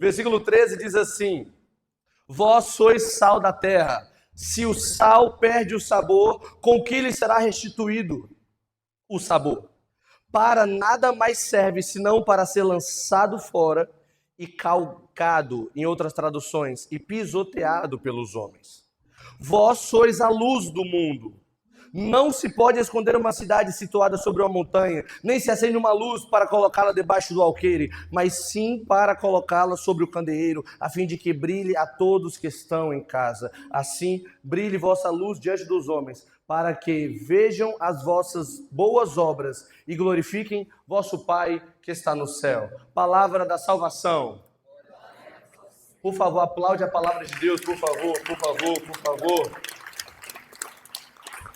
Versículo 13 diz assim: vós sois sal da terra. Se o sal perde o sabor, com que lhe será restituído o sabor? Para nada mais serve senão para ser lançado fora e calcado, em outras traduções, e pisoteado pelos homens. Vós sois a luz do mundo. Não se pode esconder uma cidade situada sobre uma montanha, nem se acende uma luz para colocá-la debaixo do alqueire, mas sim para colocá-la sobre o candeeiro, a fim de que brilhe a todos que estão em casa. Assim, brilhe vossa luz diante dos homens, para que vejam as vossas boas obras e glorifiquem vosso Pai que está no céu. Palavra da salvação. Por favor, aplaude a palavra de Deus, por favor, por favor, por favor.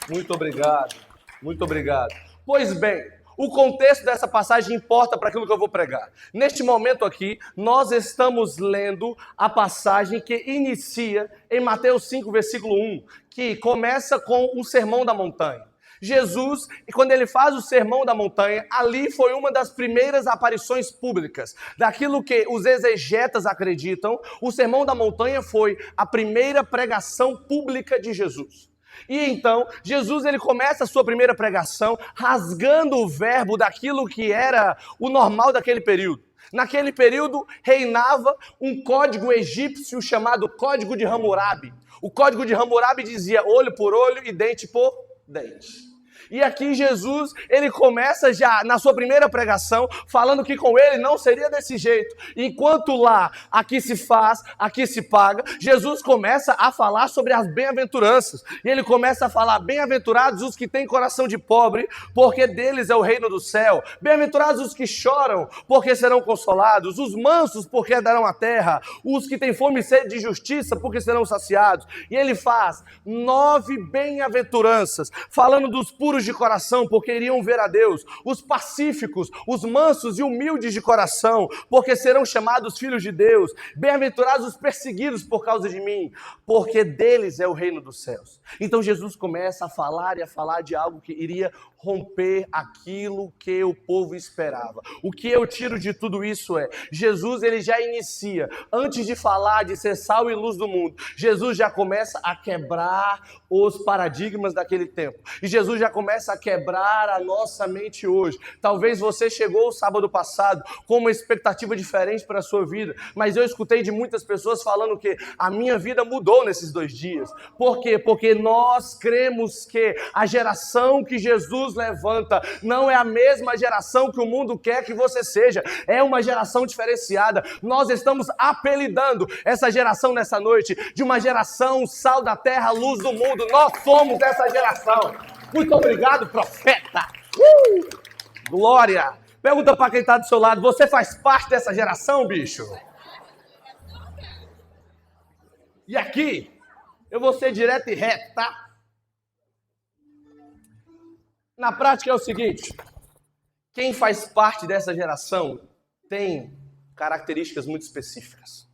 Muito obrigado, muito obrigado. Pois bem, o contexto dessa passagem importa para aquilo que eu vou pregar. Neste momento aqui, nós estamos lendo a passagem que inicia em Mateus 5, versículo 1, que começa com o Sermão da Montanha. Jesus, quando ele faz o Sermão da Montanha, ali foi uma das primeiras aparições públicas. Daquilo que os exegetas acreditam, o Sermão da Montanha foi a primeira pregação pública de Jesus. E então, Jesus ele começa a sua primeira pregação rasgando o verbo daquilo que era o normal daquele período. Naquele período reinava um código egípcio chamado Código de Hammurabi. O Código de Hammurabi dizia olho por olho e dente por dente. E aqui Jesus, ele começa já na sua primeira pregação, falando que com ele não seria desse jeito. Enquanto lá, aqui se faz, aqui se paga, Jesus começa a falar sobre as bem-aventuranças. E ele começa a falar, bem-aventurados os que têm coração de pobre, porque deles é o reino do céu. Bem-aventurados os que choram, porque serão consolados. Os mansos, porque herdarão a terra. Os que têm fome e sede de justiça, porque serão saciados. E ele faz 9 bem-aventuranças, falando dos puros de coração, porque iriam ver a Deus, os pacíficos, os mansos e humildes de coração, porque serão chamados filhos de Deus, bem-aventurados os perseguidos por causa de mim, porque deles é o reino dos céus. Então Jesus começa a falar de algo que iria romper aquilo que o povo esperava. O que eu tiro de tudo isso é, Jesus ele já inicia, antes de falar de ser sal e luz do mundo, Jesus já começa a quebrar os paradigmas daquele tempo. E Jesus já começa a quebrar a nossa mente hoje. Talvez você chegou o sábado passado com uma expectativa diferente para a sua vida, mas eu escutei de muitas pessoas falando que a minha vida mudou nesses 2 dias. Por quê? Porque nós cremos que a geração que Jesus levanta não é a mesma geração que o mundo quer que você seja. É uma geração diferenciada. Nós estamos apelidando essa geração nessa noite de uma geração sal da terra, luz do mundo. Nós somos essa geração. Muito obrigado, profeta. Glória. Pergunta para quem está do seu lado, você faz parte dessa geração, bicho? E aqui, eu vou ser direto e reto, tá? Na prática é o seguinte, quem faz parte dessa geração tem características muito específicas.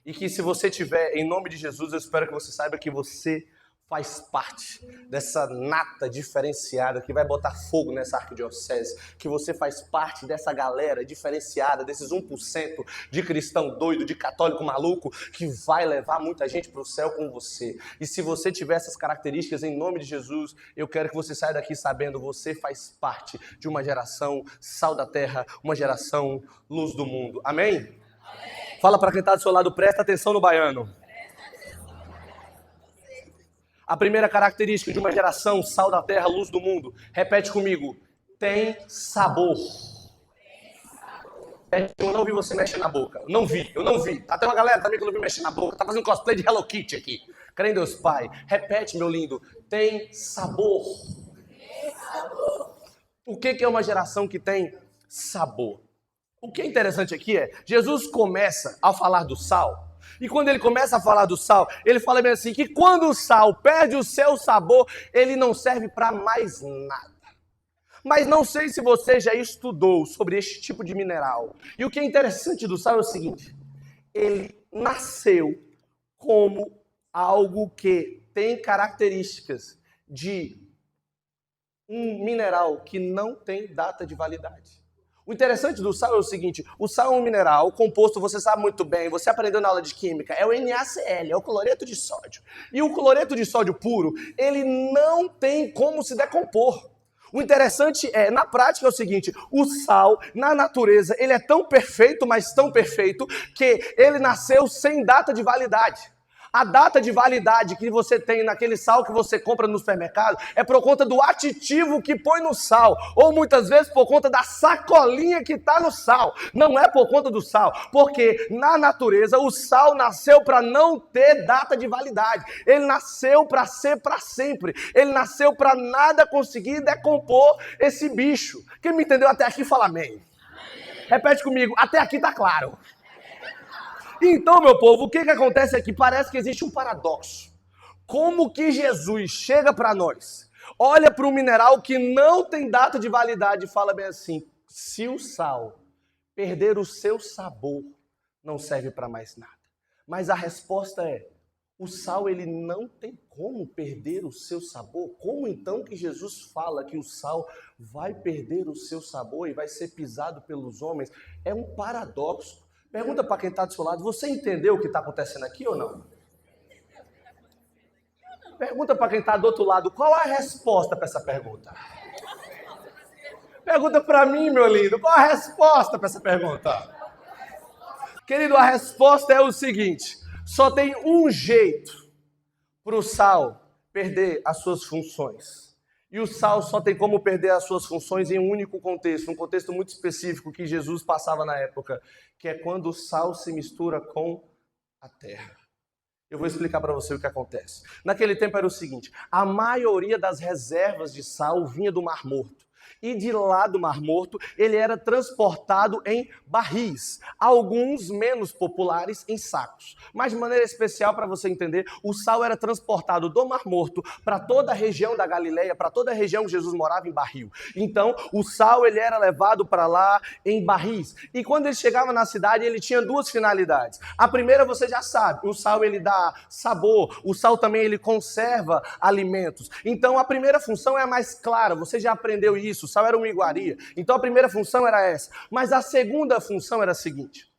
E que se você tiver, em nome de Jesus, eu espero que você saiba que você faz parte dessa nata diferenciada que vai botar fogo nessa arquidiocese, que você faz parte dessa galera diferenciada, desses 1% de cristão doido, de católico maluco, que vai levar muita gente para o céu com você. E se você tiver essas características, em nome de Jesus, eu quero que você saia daqui sabendo, você faz parte de uma geração sal da terra, uma geração luz do mundo. Amém? Amém. Fala para quem está do seu lado, presta atenção no baiano. A primeira característica de uma geração, sal da terra, luz do mundo. Repete comigo. Tem sabor. Eu não vi você mexer na boca. Eu não vi. Tá até uma galera também que eu não vi mexer na boca. Tá fazendo cosplay de Hello Kitty aqui. Crê em Deus Pai. Repete, meu lindo. Tem sabor. O que é uma geração que tem sabor? O que é interessante aqui é, Jesus começa a falar do sal. E quando ele começa a falar do sal, ele fala bem assim, que quando o sal perde o seu sabor, ele não serve para mais nada. Mas não sei se você já estudou sobre este tipo de mineral. E o que é interessante do sal é o seguinte, ele nasceu como algo que tem características de um mineral que não tem data de validade. O interessante do sal é o seguinte, o sal é um mineral composto, você sabe muito bem, você aprendeu na aula de química, é o NaCl, é o cloreto de sódio. E o cloreto de sódio puro, ele não tem como se decompor. O interessante é, na prática é o seguinte, o sal, na natureza, ele é tão perfeito, mas tão perfeito, que ele nasceu sem data de validade. A data de validade que você tem naquele sal que você compra no supermercado é por conta do aditivo que põe no sal, ou muitas vezes por conta da sacolinha que está no sal. Não é por conta do sal, porque na natureza o sal nasceu para não ter data de validade. Ele nasceu para ser para sempre. Ele nasceu para nada conseguir decompor esse bicho. Quem me entendeu até aqui, fala amém. Repete comigo, até aqui está claro. Então, meu povo, o que acontece aqui? Parece que existe um paradoxo. Como que Jesus chega para nós, olha para um mineral que não tem data de validade e fala bem assim, se o sal perder o seu sabor, não serve para mais nada. Mas a resposta é, o sal ele não tem como perder o seu sabor? Como então que Jesus fala que o sal vai perder o seu sabor e vai ser pisado pelos homens? É um paradoxo. Pergunta para quem está do seu lado, você entendeu o que está acontecendo aqui ou não? Pergunta para quem está do outro lado, qual a resposta para essa pergunta? Pergunta para mim, meu lindo, qual a resposta para essa pergunta? Querido, a resposta é o seguinte, só tem um jeito para o sal perder as suas funções. E o sal só tem como perder as suas funções em um único contexto, um contexto muito específico que Jesus passava na época, que é quando o sal se mistura com a terra. Eu vou explicar para você o que acontece. Naquele tempo era o seguinte, a maioria das reservas de sal vinha do Mar Morto. E de lá do Mar Morto, ele era transportado em barris, alguns menos populares em sacos. Mas de maneira especial, para você entender, o sal era transportado do Mar Morto para toda a região da Galileia, para toda a região que Jesus morava em barril. Então, o sal ele era levado para lá em barris. E quando ele chegava na cidade, ele tinha duas finalidades. A primeira você já sabe, o sal ele dá sabor, o sal também ele conserva alimentos. Então, a primeira função é a mais clara, você já aprendeu isso. O sal era uma iguaria. Então a primeira função era essa. Mas a segunda função era a seguinte.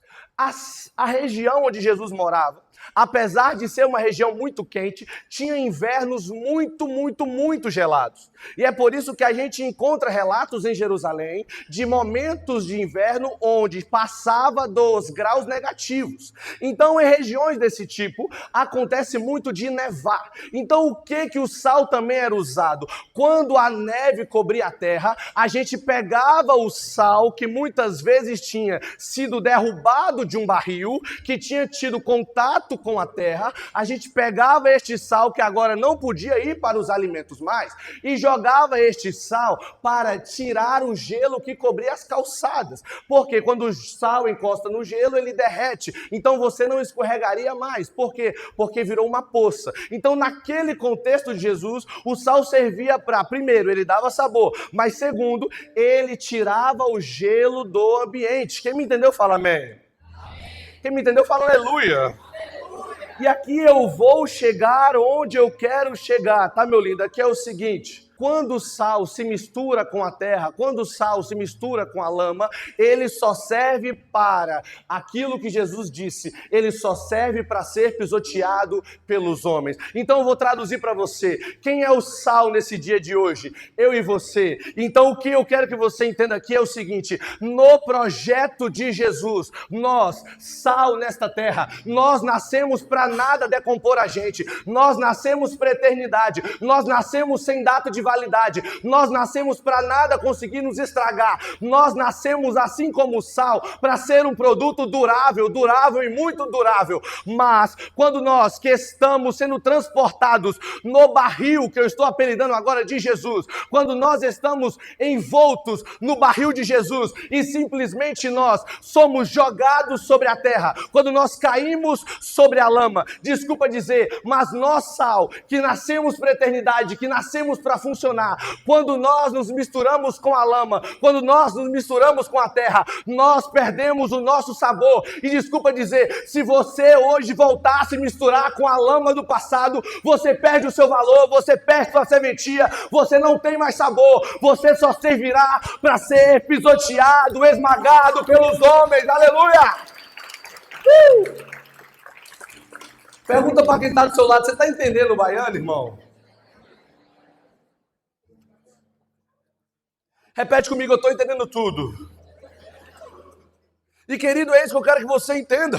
A região onde Jesus morava, apesar de ser uma região muito quente, tinha invernos muito gelados. E é por isso que a gente encontra relatos em Jerusalém de momentos de inverno onde passava dos graus negativos. Então, em regiões desse tipo, acontece muito de nevar. Então, o que o sal também era usado? Quando a neve cobria a terra, a gente pegava o sal que muitas vezes tinha sido derrubado de um barril, que tinha tido contato com a terra, a gente pegava este sal que agora não podia ir para os alimentos mais e jogava este sal para tirar o gelo que cobria as calçadas. Porque quando o sal encosta no gelo, ele derrete. Então você não escorregaria mais. Por quê? Porque virou uma poça. Então naquele contexto de Jesus, o sal servia para, primeiro, ele dava sabor, mas segundo, ele tirava o gelo do ambiente. Quem me entendeu, fala amém. Quem me entendeu, fala aleluia. E aqui eu vou chegar onde eu quero chegar, tá, meu lindo? Aqui é o seguinte, quando o sal se mistura com a terra, quando o sal se mistura com a lama, ele só serve para aquilo que Jesus disse, ele só serve para ser pisoteado pelos homens. Então eu vou traduzir para você, quem é o sal nesse dia de hoje? Eu e você. Então o que eu quero que você entenda aqui é o seguinte, no projeto de Jesus, nós, sal nesta terra, nós nascemos para nada decompor a gente, nós nascemos para eternidade, nós nascemos sem data de validade, nós nascemos para nada conseguir nos estragar, nós nascemos assim como o sal, para ser um produto durável e muito durável, mas quando nós que estamos sendo transportados no barril, que eu estou apelidando agora de Jesus, quando nós estamos envoltos no barril de Jesus e simplesmente nós somos jogados sobre a terra, quando nós caímos sobre a lama, desculpa dizer, mas nós sal, que nascemos para a eternidade, que nascemos para funcionar, funcionar. Quando nós nos misturamos com a lama, quando nós nos misturamos com a terra, nós perdemos o nosso sabor. E desculpa dizer, se você hoje voltar a se misturar com a lama do passado, você perde o seu valor, você perde sua serventia, você não tem mais sabor, você só servirá para ser pisoteado, esmagado pelos homens. Aleluia! Pergunta para quem está do seu lado, você está entendendo o baiano, irmão? Repete comigo, eu estou entendendo tudo. E querido, é isso que eu quero que você entenda.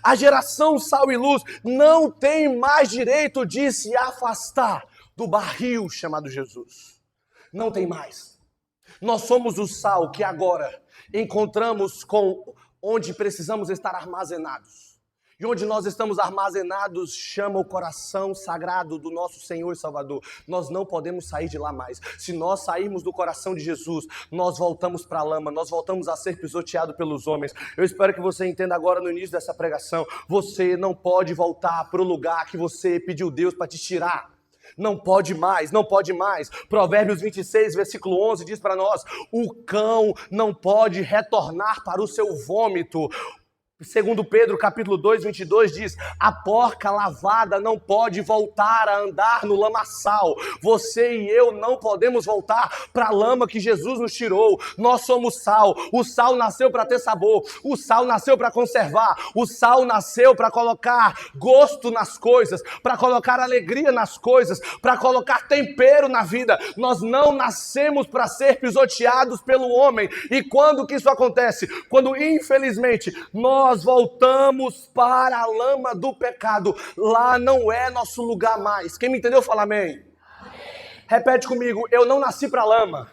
A geração sal e luz não tem mais direito de se afastar do barril chamado Jesus. Não tem mais. Nós somos o sal que agora encontramos com onde precisamos estar armazenados. E onde nós estamos armazenados chama o coração sagrado do nosso Senhor e Salvador. Nós não podemos sair de lá mais. Se nós sairmos do coração de Jesus, nós voltamos para a lama, nós voltamos a ser pisoteados pelos homens. Eu espero que você entenda agora no início dessa pregação. Você não pode voltar para o lugar que você pediu Deus para te tirar. Não pode mais, não pode mais. Provérbios 26, versículo 11 diz para nós: o cão não pode retornar para o seu vômito. Segundo Pedro, capítulo 2, 22 diz: a porca lavada não pode voltar a andar no lamaçal. Você e eu não podemos voltar para a lama que Jesus nos tirou. Nós somos sal. O sal nasceu para ter sabor. O sal nasceu para conservar. O sal nasceu para colocar gosto nas coisas, para colocar alegria nas coisas, para colocar tempero na vida. Nós não nascemos para ser pisoteados pelo homem. E quando que isso acontece? Quando, infelizmente, nós voltamos para a lama do pecado. Lá não é nosso lugar mais. Quem me entendeu, fala amém. Amém. Repete comigo, eu não nasci para a lama.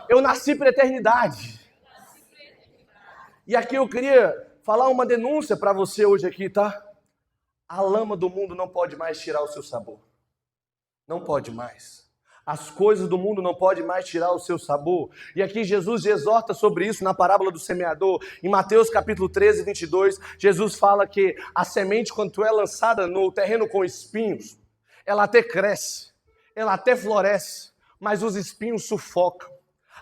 Eu nasci para a eternidade. E aqui eu queria falar uma denúncia para você hoje aqui, tá? A lama do mundo não pode mais tirar o seu sabor. Não pode mais. As coisas do mundo não podem mais tirar o seu sabor. E aqui Jesus exorta sobre isso na parábola do semeador. Em Mateus capítulo 13, 22, Jesus fala que a semente, quando é lançada no terreno com espinhos, ela até cresce, ela até floresce, mas os espinhos sufocam.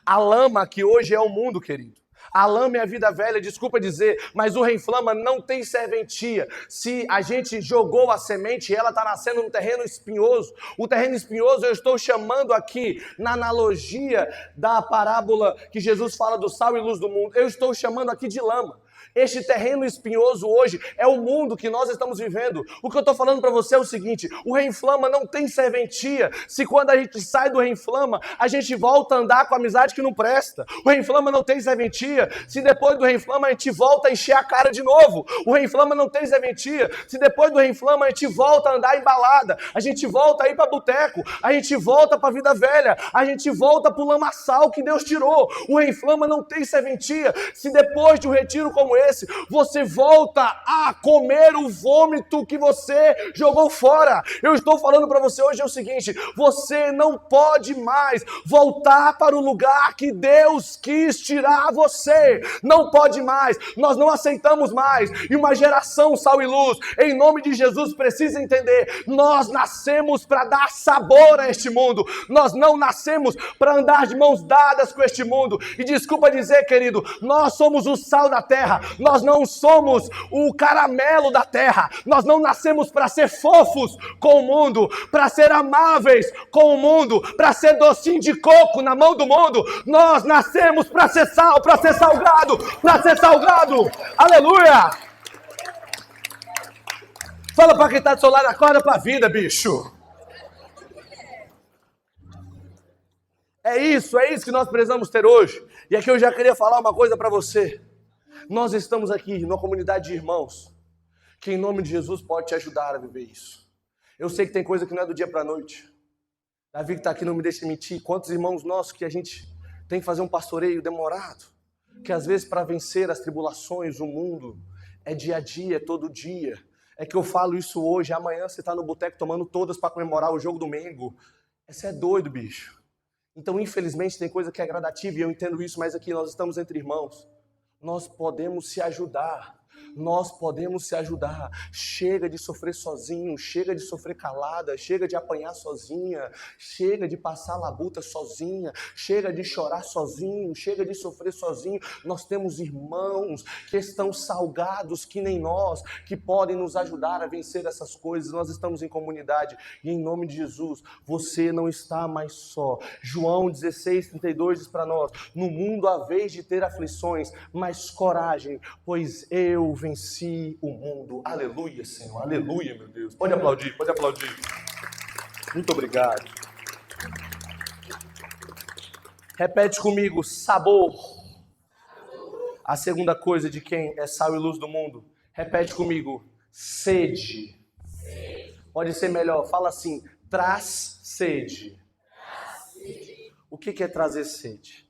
A lama que hoje é o mundo, querido. A lama é a vida velha, desculpa dizer, mas o rei-flama não tem serventia. Se a gente jogou a semente e ela está nascendo no terreno espinhoso, o terreno espinhoso eu estou chamando aqui, na analogia da parábola que Jesus fala do sal e luz do mundo, eu estou chamando aqui de lama. Este terreno espinhoso hoje é o mundo que nós estamos vivendo. O que eu estou falando para você é o seguinte: o rei-flama não tem serventia. Se quando a gente sai do rei-flama, a gente volta a andar com a amizade que não presta. O rei-flama não tem serventia. Se depois do rei-flama a gente volta a encher a cara de novo. O rei-flama não tem serventia. Se depois do rei-flama a gente volta a andar em balada, a gente volta a ir para boteco, a gente volta para a vida velha, a gente volta para o lamaçal que Deus tirou. O rei-flama não tem serventia. Se depois de um retiro como esse, você volta a comer o vômito que você jogou fora. Eu estou falando para você hoje é o seguinte: você não pode mais voltar para o lugar que Deus quis tirar você. Não pode mais. Nós não aceitamos mais. E uma geração sal e luz, em nome de Jesus, precisa entender: nós nascemos para dar sabor a este mundo. Nós não nascemos para andar de mãos dadas com este mundo. E desculpa dizer, querido, nós somos o sal da terra. Nós não somos o caramelo da terra. Nós não nascemos para ser fofos com o mundo, para ser amáveis com o mundo, para ser docinho de coco na mão do mundo. Nós nascemos para ser sal, para ser salgado, para ser salgado. Aleluia! Fala para quem está do seu lado, acorda para a vida, bicho. É isso que nós precisamos ter hoje. E aqui eu já queria falar uma coisa para você. Nós estamos aqui numa comunidade de irmãos que em nome de Jesus pode te ajudar a viver isso. Eu sei que tem coisa que não é do dia para a noite. Davi que está aqui não me deixa mentir. Quantos irmãos nossos que a gente tem que fazer um pastoreio demorado, que às vezes para vencer as tribulações, o mundo, é dia a dia, é todo dia. É que eu falo isso hoje, amanhã você está no boteco tomando todas para comemorar o jogo do Mengo. Você é doido, bicho. Então, infelizmente, tem coisa que é gradativa e eu entendo isso, mas aqui nós estamos entre irmãos. Nós podemos se ajudar. Nós podemos se ajudar. Chega de sofrer sozinho, chega de sofrer calada, chega de apanhar sozinha, chega de passar labuta sozinha, chega de chorar sozinho, chega de sofrer sozinho. Nós temos irmãos que estão salgados que nem nós, que podem nos ajudar a vencer essas coisas. Nós estamos em comunidade e em nome de Jesus, você não está mais só. João 16:32 diz para nós: no mundo há vez de ter aflições, mas coragem, pois eu venci o mundo. Aleluia, Senhor. Aleluia, meu Deus. Pode aplaudir, pode aplaudir. Muito obrigado. Repete comigo: sabor. A segunda coisa de quem é sal e luz do mundo. Repete comigo: sede. Pode ser melhor, fala assim: traz sede. O que é trazer sede?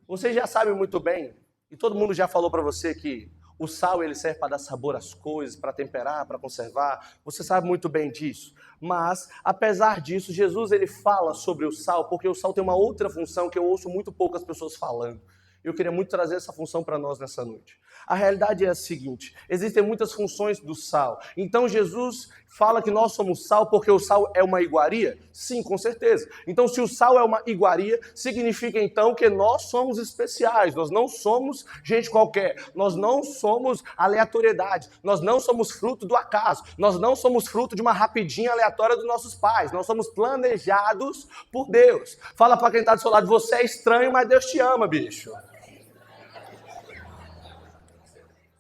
Você já sabe muito bem, e todo mundo já falou para você que o sal ele serve para dar sabor às coisas, para temperar, para conservar. Você sabe muito bem disso. Mas, apesar disso, Jesus ele fala sobre o sal, porque o sal tem uma outra função que eu ouço muito poucas pessoas falando. Eu queria muito trazer essa função para nós nessa noite. A realidade é a seguinte: existem muitas funções do sal. Então Jesus fala que nós somos sal porque o sal é uma iguaria? Sim, com certeza. Então se o sal é uma iguaria, significa então que nós somos especiais. Nós não somos gente qualquer. Nós não somos aleatoriedade. Nós não somos fruto do acaso. Nós não somos fruto de uma rapidinha aleatória dos nossos pais. Nós somos planejados por Deus. Fala para quem está do seu lado: você é estranho, mas Deus te ama, bicho.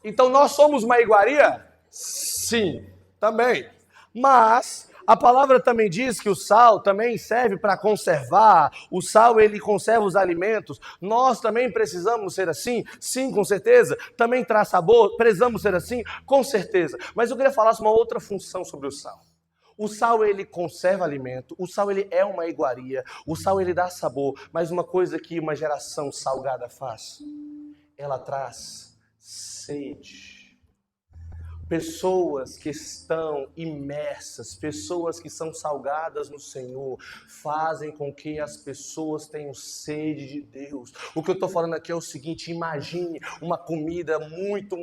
Então nós somos uma iguaria? Sim, também. Mas a palavra também diz que o sal também serve para conservar. O sal ele conserva os alimentos. Nós também precisamos ser assim? Sim, com certeza. Também traz sabor? Precisamos ser assim? Com certeza. Mas eu queria falar sobre uma outra função sobre o sal. O sal ele conserva alimento, o sal ele é uma iguaria, o sal ele dá sabor. Mas uma coisa que uma geração salgada faz, ela traz sede. Pessoas que estão imersas, pessoas que são salgadas no Senhor, fazem com que as pessoas tenham sede de Deus. O que eu estou falando aqui é o seguinte: imagine uma comida muito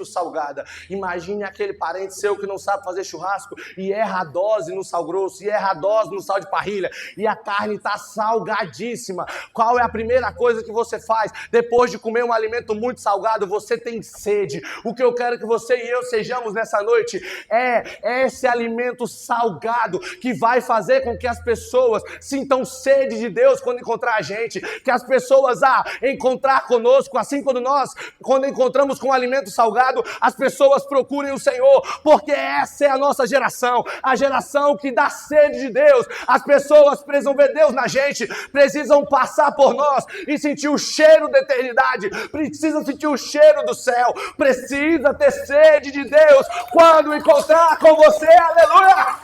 salgada. Imagine aquele parente seu que não sabe fazer churrasco e erra a dose no sal grosso, e erra a dose no sal de parrilha, e a carne está salgadíssima. Qual é a primeira coisa que você faz depois de comer um alimento muito salgado? Você tem sede. O que eu quero que você e eu sejamos nessa noite é esse alimento salgado que vai fazer com que as pessoas sintam sede de Deus quando encontrar a gente, que as pessoas encontrar conosco, assim quando encontramos com um alimento salgado, as pessoas procurem o Senhor, porque essa é a nossa geração, a geração que dá sede de Deus. As pessoas precisam ver Deus na gente, precisam passar por nós e sentir o cheiro da eternidade, precisam sentir o cheiro do céu, precisa ter sede de Deus quando encontrar com você. Aleluia!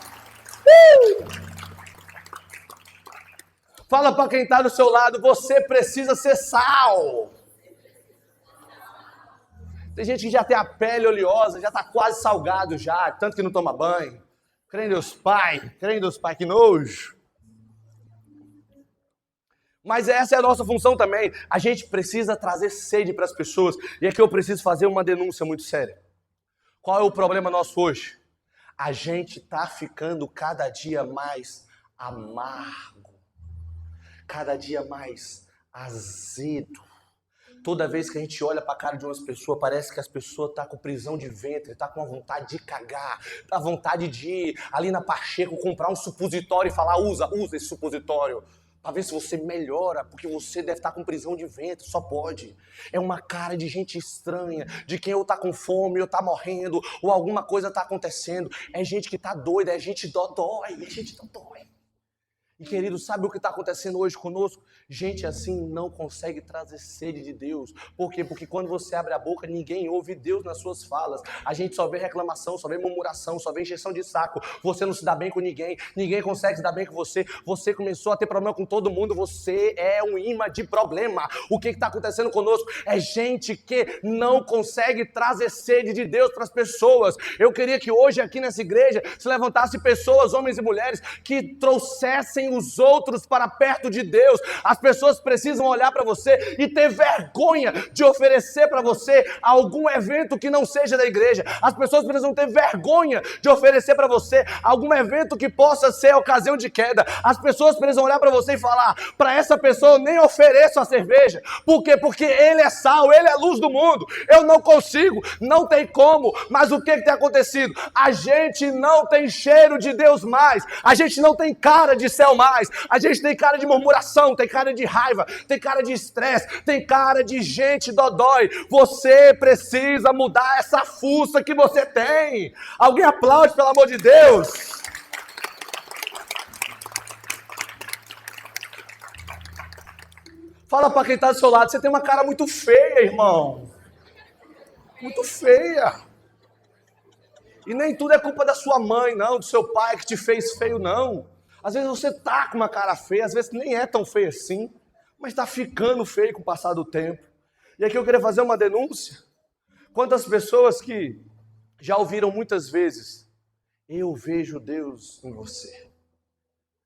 Fala para quem está do seu lado: você precisa ser sal. Tem gente que já tem a pele oleosa, já está quase salgado já, tanto que não toma banho. Crê em Deus Pai, que nojo. Mas essa é a nossa função também. A gente precisa trazer sede para as pessoas. E aqui eu preciso fazer uma denúncia muito séria. Qual é o problema nosso hoje? A gente está ficando cada dia mais amargo. Cada dia mais azedo. Toda vez que a gente olha para a cara de umas pessoas, parece que as pessoas estão com prisão de ventre, estão com a vontade de cagar, tá vontade de ir ali na Pacheco comprar um supositório e falar: usa esse supositório. Para ver se você melhora, porque você deve estar com prisão de ventre, só pode. É uma cara de gente estranha, de quem ou está com fome, ou está morrendo, ou alguma coisa está acontecendo. É gente que está doida, é gente dodói, é gente dodói. E querido, sabe o que está acontecendo hoje conosco? Gente assim não consegue trazer sede de Deus. Por quê? Porque quando você abre a boca, ninguém ouve Deus nas suas falas. A gente só vê reclamação, só vê murmuração, só vê encheção de saco. Você não se dá bem com ninguém, ninguém consegue se dar bem com você. Você começou a ter problema com todo mundo, você é um imã de problema. O que está acontecendo conosco? É gente que não consegue trazer sede de Deus para as pessoas. Eu queria que hoje aqui nessa igreja se levantasse pessoas, homens e mulheres, que trouxessem trazem os outros para perto de Deus. As pessoas precisam olhar para você e ter vergonha de oferecer para você algum evento que não seja da igreja. As pessoas precisam ter vergonha de oferecer para você algum evento que possa ser ocasião de queda. As pessoas precisam olhar para você e falar: para essa pessoa eu nem ofereço a cerveja. Por quê? Porque ele é sal, ele é luz do mundo. Eu não consigo, não tem como. Mas o que tem acontecido? A gente não tem cheiro de Deus mais. A gente não tem cara de céu mais. A gente tem cara de murmuração, tem cara de raiva, tem cara de estresse, tem cara de gente dodói. Você precisa mudar essa fuça que você tem. Alguém aplaude, pelo amor de Deus. Fala para quem está do seu lado: você tem uma cara muito feia, irmão. Muito feia. E nem tudo é culpa da sua mãe, não, do seu pai que te fez feio, não. Às vezes você tá com uma cara feia, às vezes nem é tão feio assim, mas está ficando feio com o passar do tempo. E aqui eu queria fazer uma denúncia. Quantas pessoas que já ouviram muitas vezes: eu vejo Deus em você.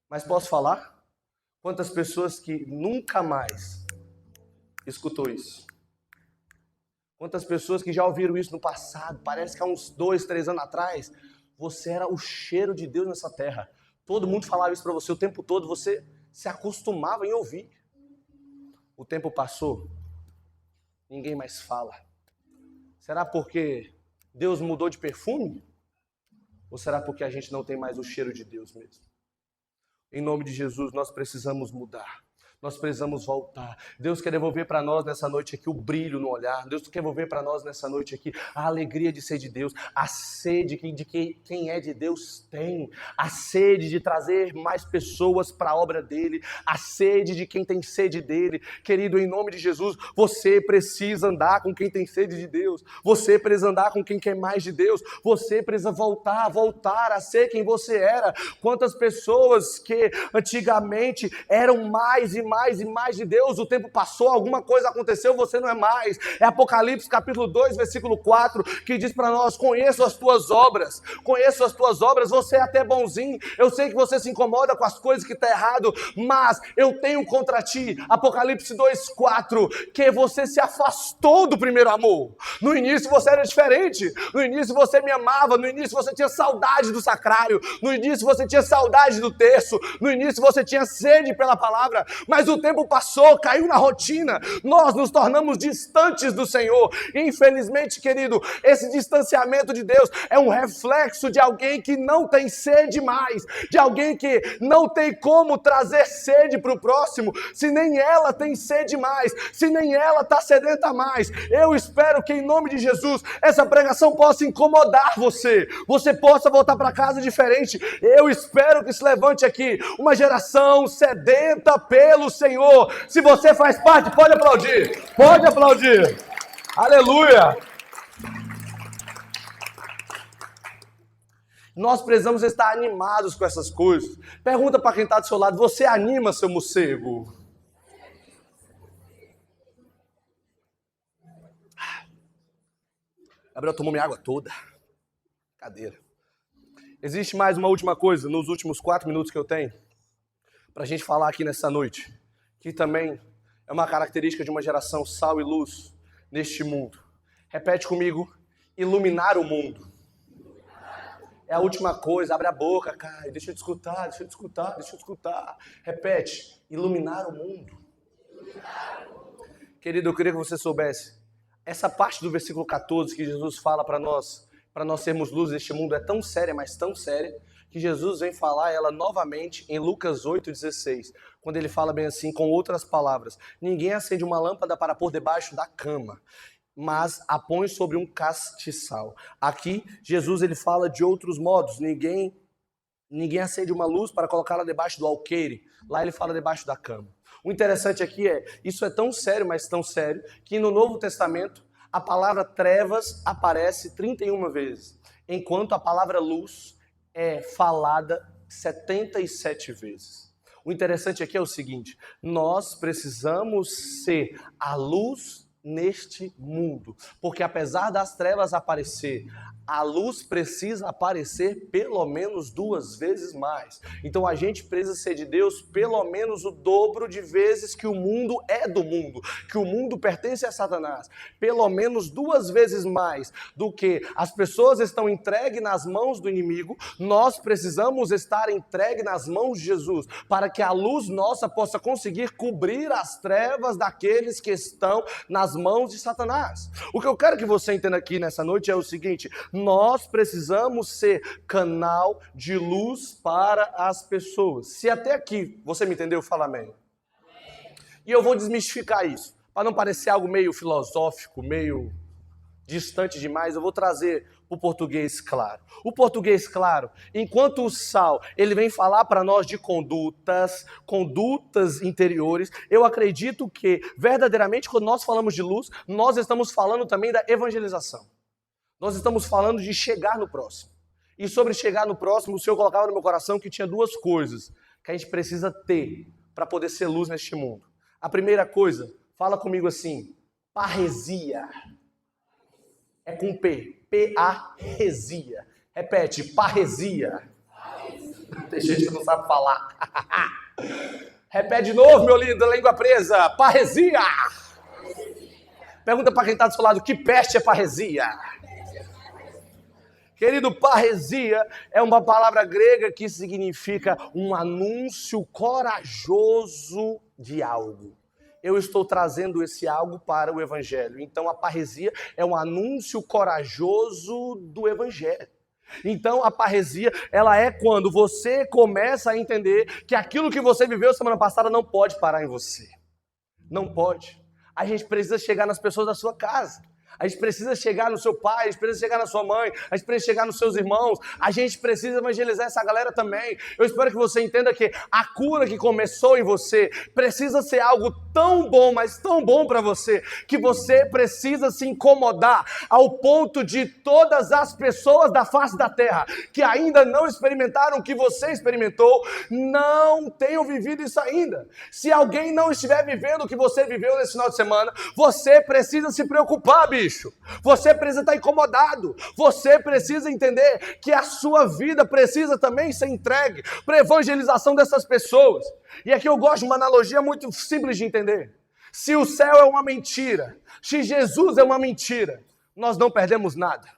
Mas posso falar? Quantas pessoas que nunca mais escutou isso? Quantas pessoas que já ouviram isso no passado? Parece que há uns 2, 3 anos atrás, você era o cheiro de Deus nessa terra. Todo mundo falava isso para você o tempo todo, você se acostumava em ouvir. O tempo passou, ninguém mais fala. Será porque Deus mudou de perfume? Ou será porque a gente não tem mais o cheiro de Deus mesmo? Em nome de Jesus, nós precisamos mudar. Nós precisamos voltar. Deus quer devolver para nós nessa noite aqui o brilho no olhar. Deus quer devolver para nós nessa noite aqui a alegria de ser de Deus, a sede de que quem é de Deus tem, a sede de trazer mais pessoas para a obra dele, a sede de quem tem sede dele. Querido, em nome de Jesus, você precisa andar com quem tem sede de Deus. Você precisa andar com quem quer mais de Deus. Você precisa voltar a ser quem você era. Quantas pessoas que antigamente eram mais de Deus, o tempo passou, alguma coisa aconteceu, você não é mais. É Apocalipse capítulo 2, versículo 4, que diz para nós: conheço as tuas obras, você é até bonzinho, eu sei que você se incomoda com as coisas que está errado, mas eu tenho contra ti, Apocalipse 2, 4, que você se afastou do primeiro amor. No início você era diferente, no início você me amava, no início você tinha saudade do sacrário, no início você tinha saudade do terço, no início você tinha sede pela palavra, mas o tempo passou, caiu na rotina, nós nos tornamos distantes do Senhor. Infelizmente, querido, esse distanciamento de Deus é um reflexo de alguém que não tem sede mais, de alguém que não tem como trazer sede para o próximo, se nem ela tem sede mais, se nem ela está sedenta mais. Eu espero que, em nome de Jesus, essa pregação possa incomodar você possa voltar para casa diferente. Eu espero que se levante aqui uma geração sedenta pelo Senhor. Se você faz parte, pode aplaudir. Pode aplaudir. Aleluia. Nós precisamos estar animados com essas coisas. Pergunta para quem está do seu lado: você anima, seu morcego? Gabriel tomou minha água toda. Cadeira. Existe mais uma última coisa nos últimos 4 minutos que eu tenho para a gente falar aqui nessa noite, que também é uma característica de uma geração sal e luz neste mundo. Repete comigo: iluminar o mundo. É a última coisa. Abre a boca, cara, deixa eu te escutar. Repete: iluminar o mundo. Querido, eu queria que você soubesse, essa parte do versículo 14 que Jesus fala para nós sermos luz deste mundo, é tão séria, mas tão séria, que Jesus vem falar ela novamente em Lucas 8,16, quando ele fala bem assim, com outras palavras: ninguém acende uma lâmpada para pôr debaixo da cama, mas a põe sobre um castiçal. Aqui, Jesus ele fala de outros modos: ninguém acende uma luz para colocá-la debaixo do alqueire. Lá ele fala debaixo da cama. O interessante aqui isso é tão sério, mas tão sério, que no Novo Testamento a palavra trevas aparece 31 vezes, enquanto a palavra luz é falada 77 vezes. O interessante aqui é o seguinte: nós precisamos ser a luz neste mundo, porque apesar das trevas aparecer, a luz precisa aparecer pelo menos 2 vezes mais. Então a gente precisa ser de Deus pelo menos o dobro de vezes que o mundo é do mundo, que o mundo pertence a Satanás. Pelo menos 2 vezes mais do que as pessoas estão entregues nas mãos do inimigo, nós precisamos estar entregues nas mãos de Jesus, para que a luz nossa possa conseguir cobrir as trevas daqueles que estão nas mãos de Satanás. O que eu quero que você entenda aqui nessa noite é o seguinte: nós precisamos ser canal de luz para as pessoas. Se até aqui você me entendeu, fala amém. E eu vou desmistificar isso, para não parecer algo meio filosófico, meio distante demais, eu vou trazer o português claro. O português claro, enquanto o sal, ele vem falar para nós de condutas interiores, eu acredito que, verdadeiramente, quando nós falamos de luz, nós estamos falando também da evangelização. Nós estamos falando de chegar no próximo. E sobre chegar no próximo, o Senhor colocava no meu coração que tinha 2 coisas que a gente precisa ter para poder ser luz neste mundo. A primeira coisa, fala comigo assim, parresia. É com P, P-A-resia. Repete, parresia. Tem gente que não sabe falar. Repete de novo, meu lindo, língua presa, parresia. Pergunta para quem está do seu lado, que peste é parresia? Querido, parresia é uma palavra grega que significa um anúncio corajoso de algo. Eu estou trazendo esse algo para o Evangelho. Então a parresia é um anúncio corajoso do Evangelho. Então a parresia, ela é quando você começa a entender que aquilo que você viveu semana passada não pode parar em você. Não pode. A gente precisa chegar nas pessoas da sua casa. A gente precisa chegar no seu pai, a gente precisa chegar na sua mãe, a gente precisa chegar nos seus irmãos, a gente precisa evangelizar essa galera também. Eu espero que você entenda que a cura que começou em você precisa ser algo tão bom, mas tão bom para você, que você precisa se incomodar ao ponto de todas as pessoas da face da terra que ainda não experimentaram o que você experimentou, não tenham vivido isso ainda. Se alguém não estiver vivendo o que você viveu nesse final de semana, você precisa se preocupar, bicho. Você precisa estar incomodado. Você precisa entender que a sua vida precisa também ser entregue para a evangelização dessas pessoas. E aqui eu gosto de uma analogia muito simples de entender. Se o céu é uma mentira, se Jesus é uma mentira, nós não perdemos nada.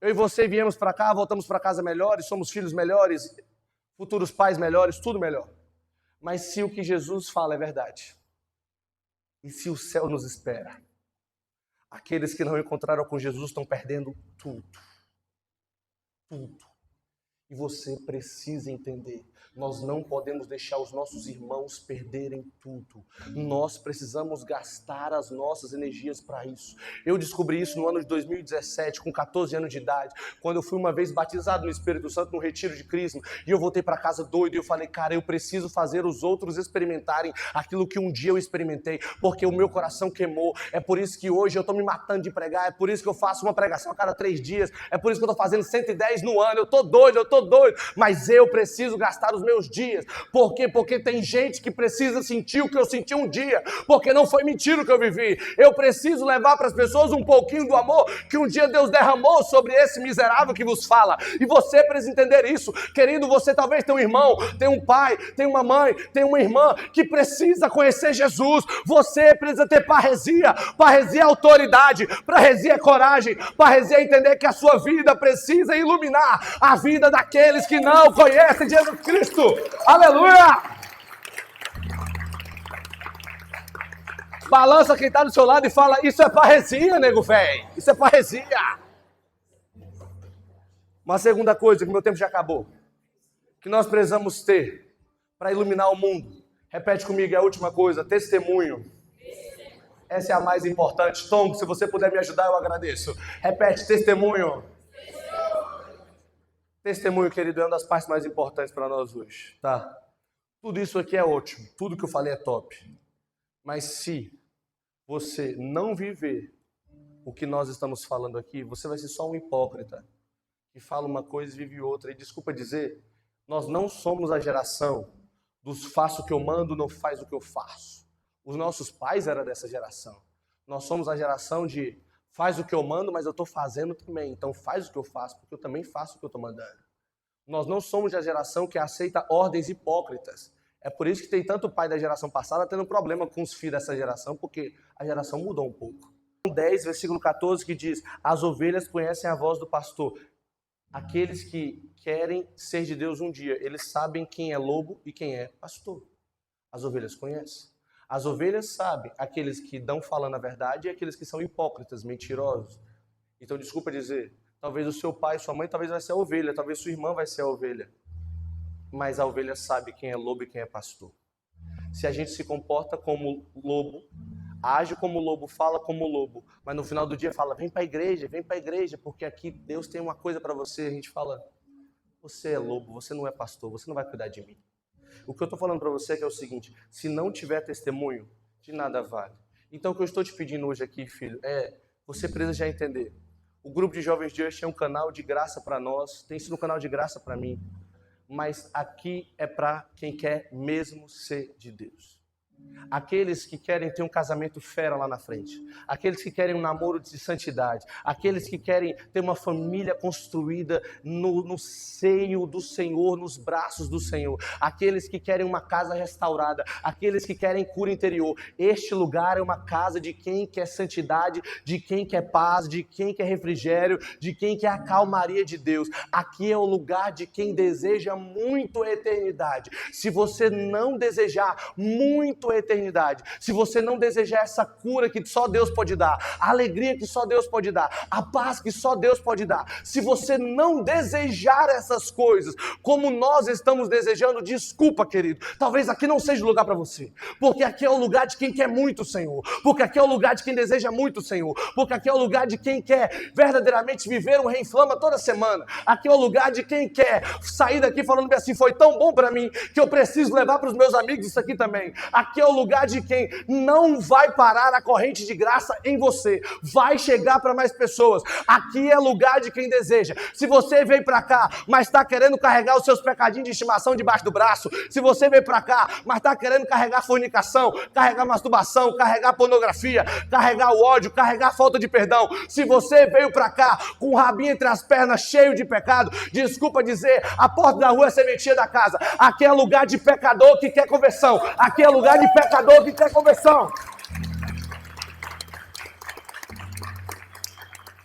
Eu e você viemos para cá, voltamos para casa melhores, somos filhos melhores, futuros pais melhores, tudo melhor. Mas se o que Jesus fala é verdade, e se o céu nos espera, aqueles que não encontraram com Jesus estão perdendo tudo. Tudo. E você precisa entender. Nós não podemos deixar os nossos irmãos perderem tudo. Nós precisamos gastar as nossas energias para isso. Eu descobri isso no ano de 2017, com 14 anos de idade, quando eu fui uma vez batizado no Espírito Santo, no retiro de Crisma, e eu voltei para casa doido, e eu falei, cara, eu preciso fazer os outros experimentarem aquilo que um dia eu experimentei, porque o meu coração queimou. É por isso que hoje eu estou me matando de pregar, é por isso que eu faço uma pregação a cada 3 dias, é por isso que eu estou fazendo 110 no ano, eu estou doido, mas eu preciso gastar os meus dias. Por quê? Porque tem gente que precisa sentir o que eu senti um dia, porque não foi mentira o que eu vivi. Eu preciso levar para as pessoas um pouquinho do amor que um dia Deus derramou sobre esse miserável que vos fala. E você precisa entender isso. Querido, você talvez tenha um irmão, tem um pai, tem uma mãe, tem uma irmã que precisa conhecer Jesus. Você precisa ter parresia. Parresia é autoridade, parresia é coragem, parresia é entender que a sua vida precisa iluminar a vida daqueles que não conhecem Jesus Cristo. Aleluia! Balança quem está do seu lado e fala, isso é parresia, nego velho. Isso é parresia. Uma segunda coisa, que meu tempo já acabou, que nós precisamos ter para iluminar o mundo. Repete comigo, é a última coisa, testemunho. Essa é a mais importante. Tom, se você puder me ajudar, eu agradeço. Repete, testemunho. Testemunho, querido, é uma das partes mais importantes para nós hoje, tá? Tudo isso aqui é ótimo, tudo que eu falei é top. Mas se você não viver o que nós estamos falando aqui, você vai ser só um hipócrita, que fala uma coisa e vive outra. E desculpa dizer, nós não somos a geração dos faço o que eu mando, não faz o que eu faço. Os nossos pais eram dessa geração. Nós somos a geração de Faz o que eu mando, mas eu estou fazendo também. Então faz o que eu faço, porque eu também faço o que eu estou mandando. Nós não somos a geração que aceita ordens hipócritas. É por isso que tem tanto pai da geração passada tendo problema com os filhos dessa geração, porque a geração mudou um pouco. 10, versículo 14, que diz: as ovelhas conhecem a voz do pastor. Aqueles que querem ser de Deus um dia, eles sabem quem é lobo e quem é pastor. As ovelhas conhecem. As ovelhas sabem aqueles que dão falando a verdade e aqueles que são hipócritas, mentirosos. Então, desculpa dizer, talvez o seu pai, sua mãe, talvez vai ser a ovelha, talvez sua irmã vai ser a ovelha. Mas a ovelha sabe quem é lobo e quem é pastor. Se a gente se comporta como lobo, age como lobo, fala como lobo, mas no final do dia fala: vem para a igreja, porque aqui Deus tem uma coisa para você. A gente fala: você é lobo, você não é pastor, você não vai cuidar de mim. O que eu estou falando para você é o seguinte: se não tiver testemunho, de nada vale. Então o que eu estou te pedindo hoje aqui, filho, você precisa já entender. O grupo de Jovens Just é um canal de graça para nós, tem sido um canal de graça para mim, mas aqui é para quem quer mesmo ser de Deus. Aqueles que querem ter um casamento fera lá na frente, aqueles que querem um namoro de santidade, aqueles que querem ter uma família construída no seio do Senhor, nos braços do Senhor, aqueles que querem uma casa restaurada, aqueles que querem cura interior. Este lugar é uma casa de quem quer santidade, de quem quer paz, de quem quer refrigério, de quem quer a calmaria de Deus. Aqui é o lugar de quem deseja muito a eternidade. Se você não desejar muito a eternidade, se você não desejar essa cura que só Deus pode dar, a alegria que só Deus pode dar, a paz que só Deus pode dar, se você não desejar essas coisas como nós estamos desejando, desculpa, querido, talvez aqui não seja o lugar para você, porque aqui é o lugar de quem quer muito o Senhor, porque aqui é o lugar de quem deseja muito o Senhor, porque aqui é o lugar de quem quer verdadeiramente viver um Reinflama toda semana, aqui é o lugar de quem quer sair daqui falando assim: foi tão bom para mim que eu preciso levar para os meus amigos isso aqui também. Aqui é o lugar de quem não vai parar a corrente de graça em você, vai chegar para mais pessoas. Aqui é lugar de quem deseja. Se você veio para cá, mas está querendo carregar os seus pecadinhos de estimação debaixo do braço, se você veio para cá, mas está querendo carregar fornicação, carregar masturbação, carregar pornografia, carregar o ódio, carregar a falta de perdão, se você veio para cá com o rabinho entre as pernas cheio de pecado, desculpa dizer, a porta da rua é sementinha da casa. Aqui é lugar de pecador que quer conversão. Aqui é lugar de pecador que quer conversão.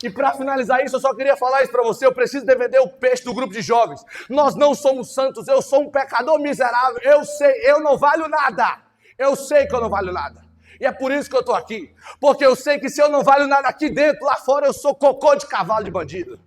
E para finalizar isso, eu só queria falar isso para você. Eu preciso defender o peixe do grupo de jovens. Nós não somos santos. Eu sou um pecador miserável. Eu sei, eu não valho nada. Eu sei que eu não valho nada. E é por isso que eu estou aqui. Porque eu sei que se eu não valho nada aqui dentro, lá fora eu sou cocô de cavalo de bandido.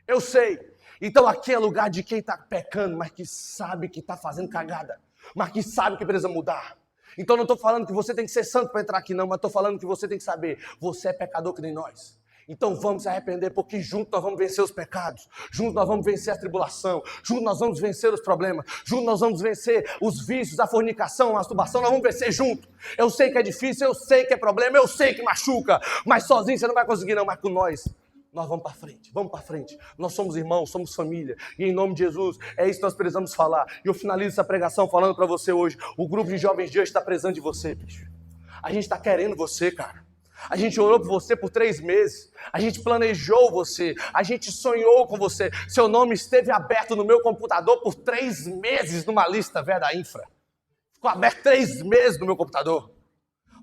Eu sei. Então aqui é lugar de quem está pecando, mas que sabe que está fazendo cagada. Mas que sabe que precisa mudar. Então não estou falando que você tem que ser santo para entrar aqui não, mas estou falando que você tem que saber, você é pecador que nem nós. Então vamos se arrepender, porque juntos nós vamos vencer os pecados, juntos nós vamos vencer a tribulação, juntos nós vamos vencer os problemas, juntos nós vamos vencer os vícios, a fornicação, a masturbação, nós vamos vencer juntos. Eu sei que é difícil, eu sei que é problema, eu sei que machuca, mas sozinho você não vai conseguir não, mas com nós vamos para frente, nós somos irmãos, somos família, e em nome de Jesus, é isso que nós precisamos falar. E eu finalizo essa pregação falando para você hoje, o grupo de Jovens Just está precisando de você, bicho. A gente está querendo você, cara. A gente orou por você por 3 meses, a gente planejou você, a gente sonhou com você, seu nome esteve aberto no meu computador por 3 meses numa lista velha da infra, ficou aberto 3 meses no meu computador,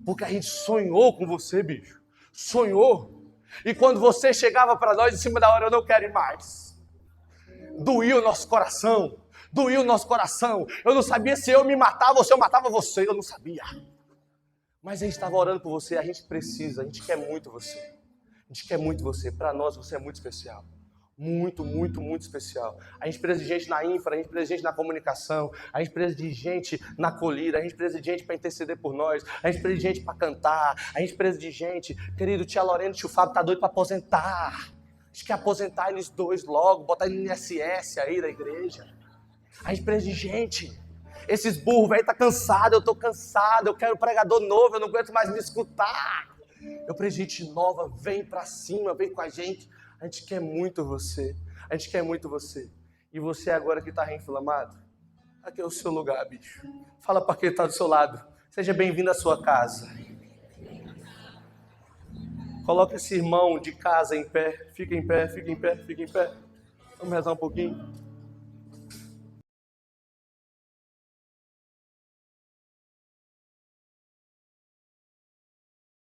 porque a gente sonhou com você, bicho, sonhou. E quando você chegava para nós em cima da hora, eu não quero ir mais. Doía o nosso coração. Eu não sabia se eu me matava ou se eu matava você, eu não sabia. Mas a gente estava orando por você, a gente quer muito você. A gente quer muito você. Para nós você é muito especial. Muito, muito, muito especial. A gente precisa de gente na infra, a gente precisa de gente na comunicação, a gente precisa de gente na acolhida, a gente precisa de gente para interceder por nós, a gente precisa de gente para cantar, a gente precisa de gente, querido, tia Lorena e tio Fábio tá doido para aposentar. A gente quer aposentar eles dois logo, botar ele no INSS aí da igreja. A gente precisa de gente. Esses burros, velho, tá cansado, eu tô cansado, eu quero um pregador novo, eu não aguento mais me escutar. Eu preciso de gente nova, vem pra cima, vem com a gente. A gente quer muito você. A gente quer muito você. E você agora que está reinflamado, aqui é o seu lugar, bicho. Fala para quem está do seu lado. Seja bem-vindo à sua casa. Coloca esse irmão de casa em pé. Fica em pé, fica em pé, fica em pé. Vamos rezar um pouquinho.